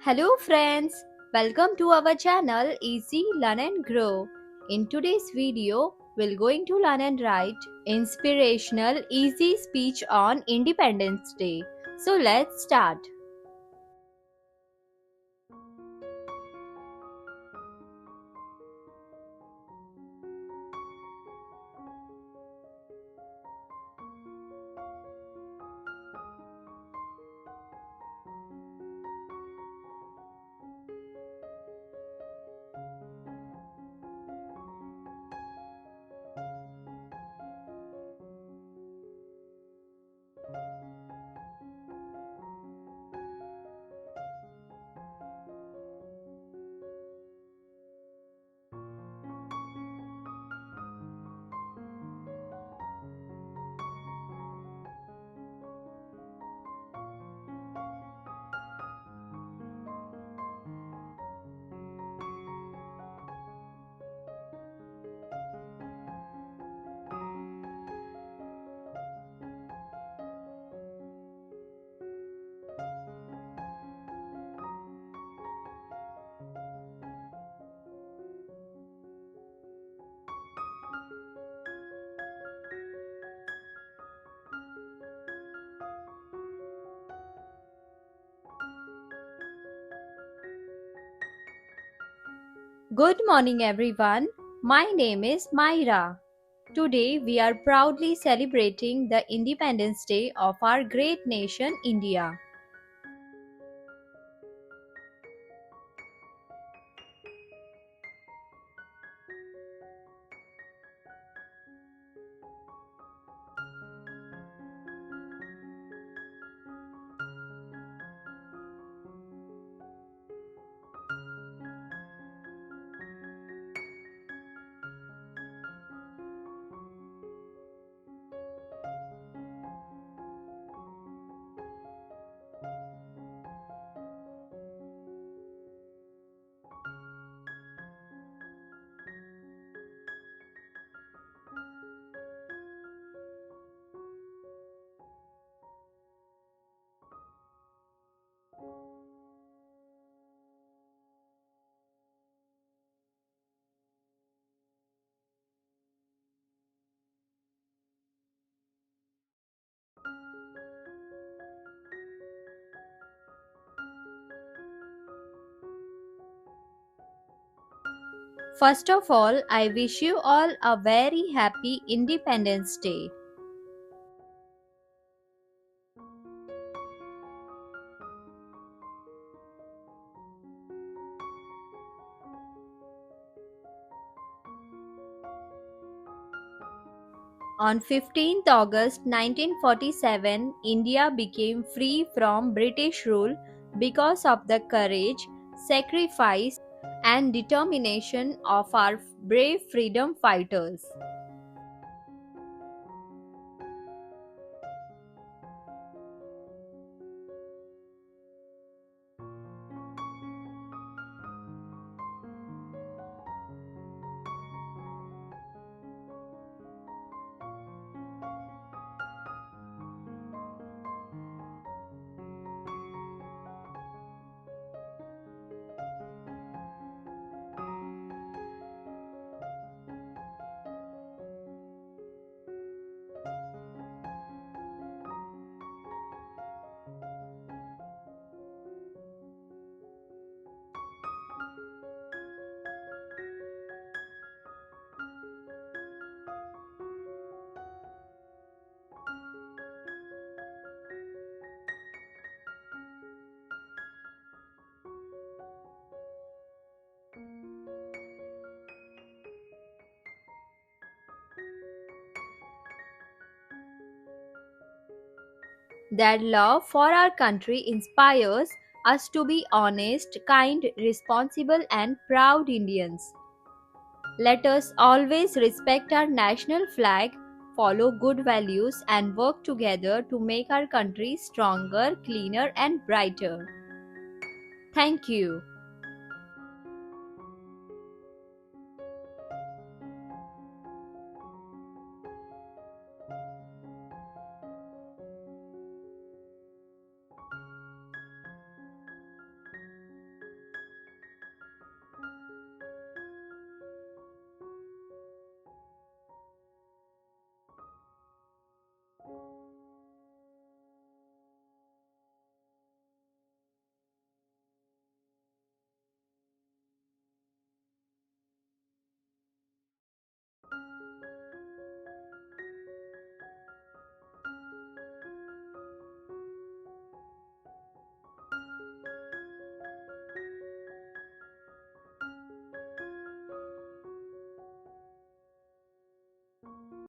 Hello friends, welcome to our channel Easy Learn and Grow. In today's video, we're going to learn and write inspirational easy speech on Independence Day. So let's start. Good morning everyone. My name is Myra. Today we are proudly celebrating the Independence Day of our great nation India. First of all, I wish you all a very happy Independence Day. On 15th August 1947, India became free from British rule because of the courage, sacrifice, and determination of our brave freedom fighters. That love for our country inspires us to be honest, kind, responsible, and proud Indians. Let us always respect our national flag, follow good values, and work together to make our country stronger, cleaner, and brighter. Thank you.